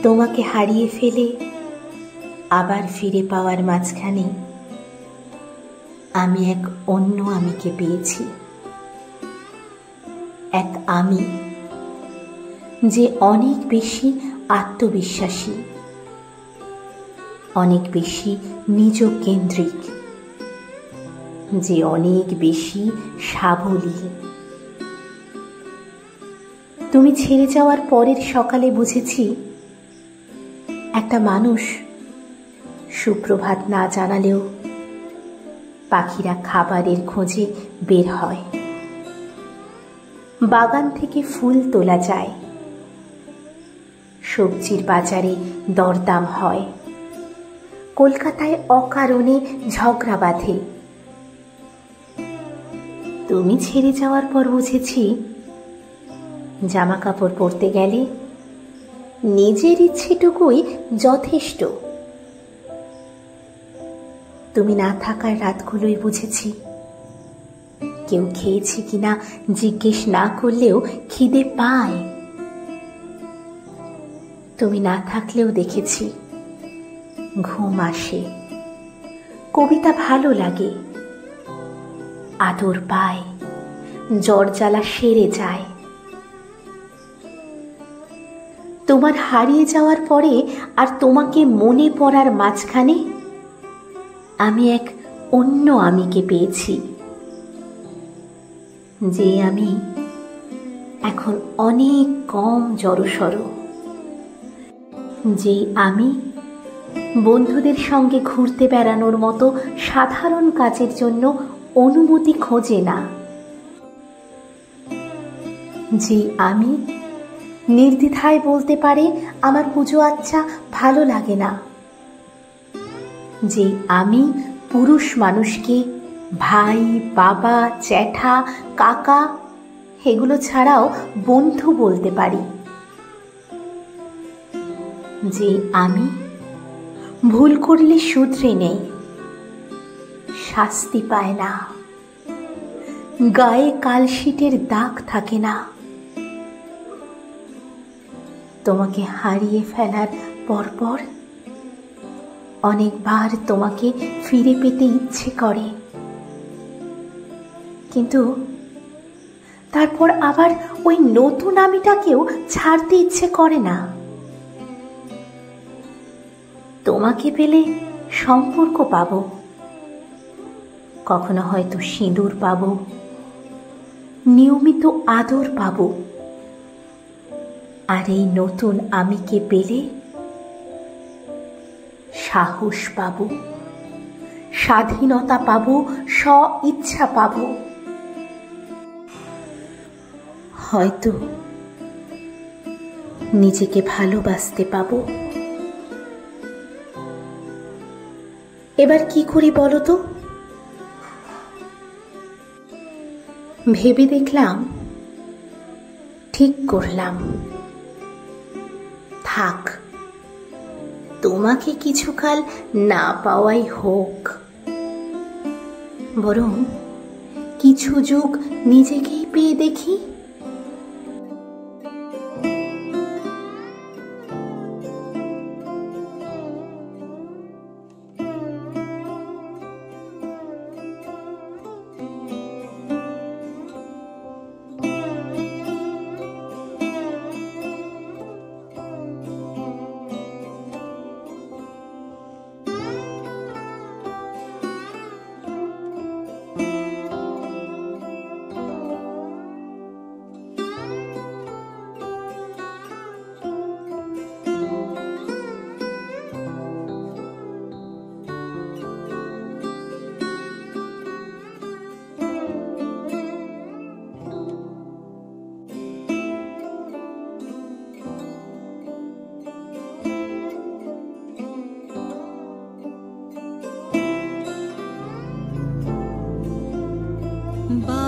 তোমাকে হারিয়ে ফেলে আবার ফিরে পাওয়ার মাঝখানে আমি এক অন্য আমিকে পেয়েছি। এক আমি যে অনেক বেশি আত্মবিশ্বাসী, অনেক বেশি নিজকেন্দ্রিক, যে অনেক বেশি সাবলীল। তুমি ছেড়ে যাওয়ার পরের সকালে বুঝেছি একটা মানুষ সুপ্রভাত না জানালেও পাখিরা খাবারের খোঁজে বের হয়, বাগান থেকে ফুল তোলা যায়, সবজির বাজারে দরদাম হয়, কলকাতায় অকারণে ঝগড়া বাঁধে। তুমি ছেড়ে যাওয়ার পর বুঝেছি জামা কাপড় পরতে গেলে নিজের ইচ্ছেটুকুই যথেষ্ট। তুমি না থাকার রাতগুলোই বুঝেছি কেউ খেয়েছি কিনা জিজ্ঞেস না করলেও খিদে পায়। তুমি না থাকলেও দেখেছি ঘুম আসে, কবিতা ভালো লাগে, আদর পায়, জ্বর জ্বালা সেরে যায়। তোমার হারিয়ে যাওয়ার পরে আর তোমাকে মনে পড়ার মাঝখানে আমি এক অন্য আমিকে পেয়েছি, যে আমি এখন অনেক কম জড়সড়, যে আমি বন্ধুদের সঙ্গে ঘুরতে বেড়ানোর মতো সাধারণ কাজের জন্য অনুমতি খোঁজে না, যে আমি নির্দ্বিধায় বলতে পারে আমার পুজো আচ্ছা ভালো লাগে না, যে আমি পুরুষ মানুষকে ভাই, বাবা, জ্যাঠা, কাকা এগুলো ছাড়াও বন্ধু বলতে পারি, যে আমি ভুল করলে শুধরে নেই, শাস্তি পায় না, গায়ে কালশিটের দাগ থাকে না। তোমাকে হারিয়ে ফেলার পরপর অনেকবার তোমাকে ফিরে পেতে ইচ্ছে করে, কিন্তু তারপর আবার ওই নতুন আমিটাকেও ছাড়তে ইচ্ছে করে না। তোমাকে পেলে সম্পর্ক পাবো, কখনো হয়তো সিঁদুর পাবো, নিয়মিত আদর পাবো, আর এই নতুন আমিকে পেলে সাহস পাবো, স্বাধীনতা পাবো, স্ব-ইচ্ছা পাবো, হয়তো নিজেকে ভালোবাসতে পাবো। এবার কি করি বলো তো? ভেবে দেখলাম, ঠিক করলাম, থাক, তোমাকে কিছুকাল না পাওয়াই হোক, বরং কিছু যুগ নিজেকেই পেয়ে দেখি। Bye.